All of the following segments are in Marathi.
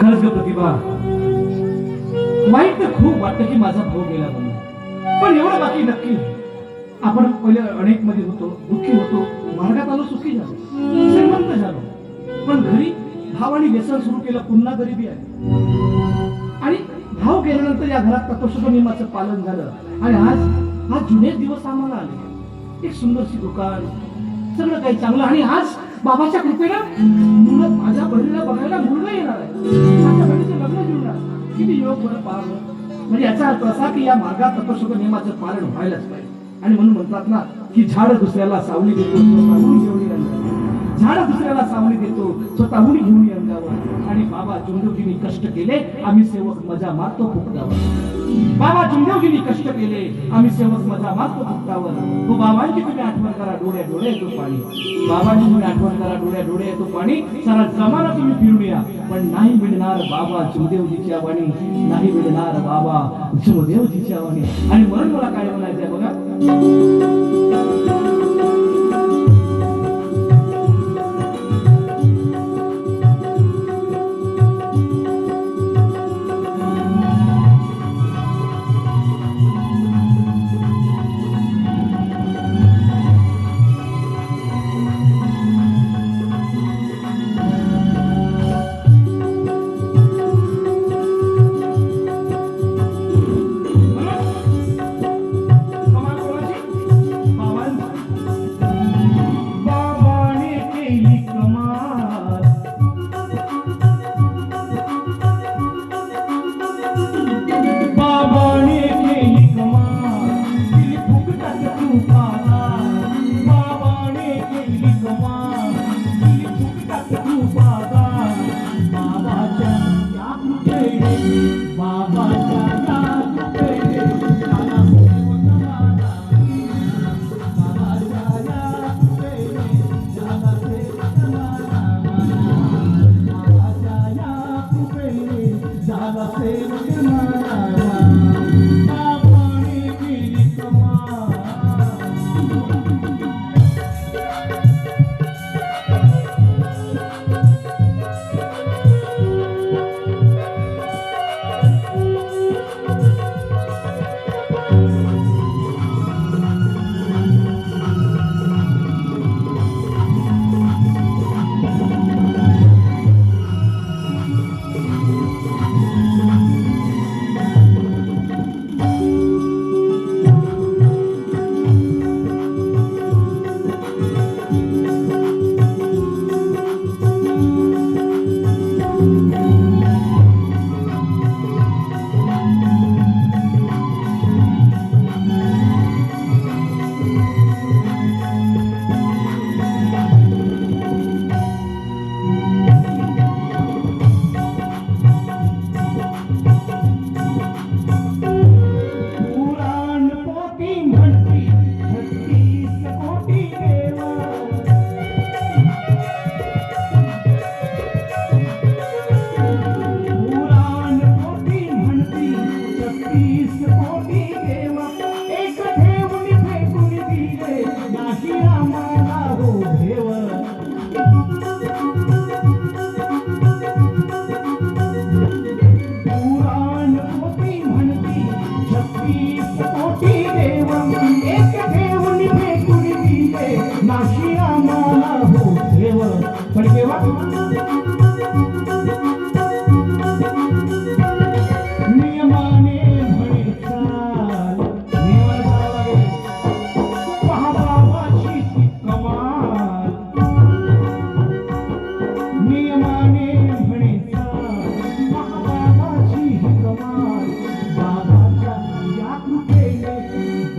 खरंच ग प्रतिभा, वाईट तर खूप वाटतं की माझा भाऊ गेला म्हणून, पण एवढं बाकी नक्की आपण पहिले अनेक मध्ये होतो, दुःखी होतो, मार्गात आलो, सुखी झालो, श्रीमंत झालो, पण घरी भावाने व्यसन सुरू केलं, पुन्हा गरिबी आहे. आणि भाव गेल्यानंतर या घरात तत्वशुद्ध नियमाचं पालन झालं आणि आज जुने दिवस आम्हाला आले. एक सुंदरशी दुकान, सगळं काही चांगलं. आणि आज बाबाच्या कृपेनं मुलं, माझ्या बहिणीला बघायला मुलगा येणार आहे, माझ्या बहिणीचं लग्न जुळणार. किती योग बरं पाहणं. म्हणजे याचा अर्थ असा की या मार्गात तत्वशुद्ध नियमाचं पालन व्हायलाच पाहिजे. आणि म्हणून म्हणतात ना की झाड दुसऱ्याला सावली देतो, स्वतःहून घेऊन अंगावर. झाड दुसऱ्याला सावली देतो, स्वतःहून घेऊन अंगावर. आणि बाबा जुमदेवजींनी कष्ट केले, आम्ही सेवक मजा मारतो फुकटावर. बाबा जुमदेवजींनी कष्ट केले, आम्ही सेवक मजा मारतो फुकटावर. हो बाबांची तुम्ही आठवण करा, डोळ्या डोळे येतो पाणी. बाबांची तुम्ही आठवण करा, डोळ्या डोळे येतो पाणी. सारा जमाना तुम्ही फिरून या, पण नाही मिळणार बाबा जुमदेवजीच्या वाणी, नाही मिळणार बाबा जुमदेवजीच्या वाणी. आणि म्हणून मला काय म्हणायचंय बघा,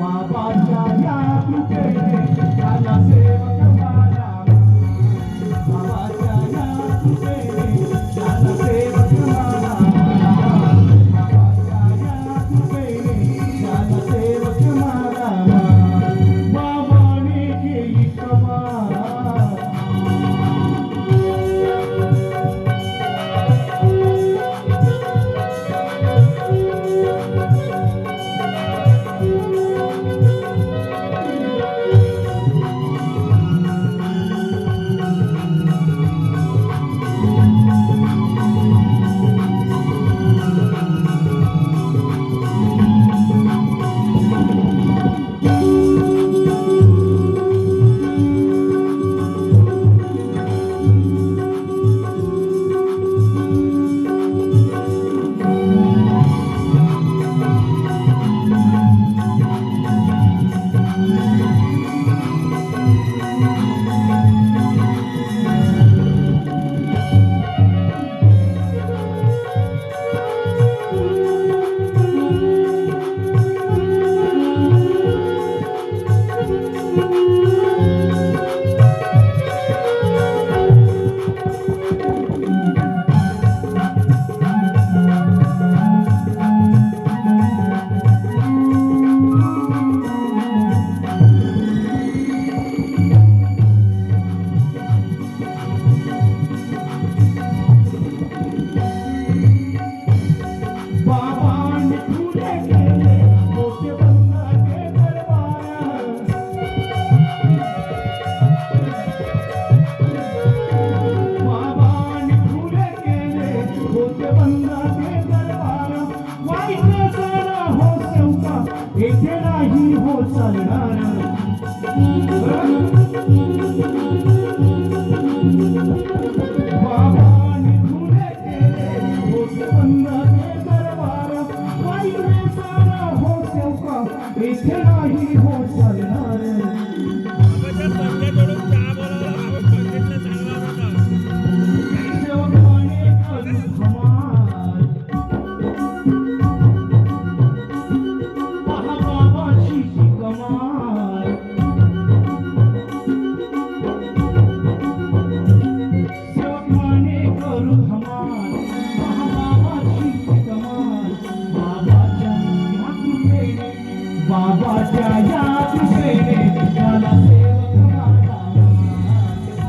Baba Jaya, चालणार. बाबांनी खुले केले होते दरबार, वाईट वेसाला हो सेवका इथे नाही हो चालणार. सेवकाने करू धमाल, पहा बाबाची ही कमाल. सेवकाने करू धमाल, पहा बाबाची ही कमाल. बाबाच्या या कृपेने त्याला सेवक माझा मान.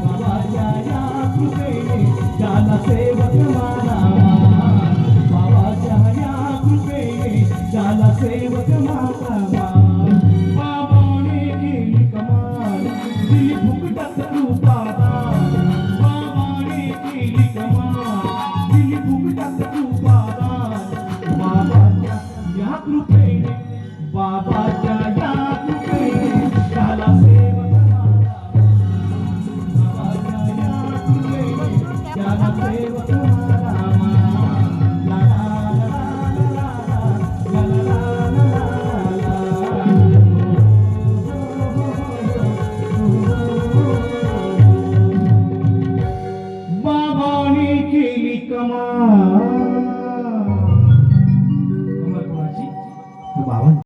बाबाच्या या कृपेने त्याला सेवक माझा मान. बाबाच्या या कृपेने त्याला सेवक माझा मान. बाबाने केली कमाल, दिली फुकटात रूपादान. बाबाने केली कमाल, दिली फुकटात रूपादान. बाबाच्या या कृपेने, बाबाच्या या कृपेने त्याला सेवक माझा. बाबाच्या या कृपेने त्याला सेवक माझा मान. ला ला ला ला ला ला ला ला ला. बाबाने केली कमाल.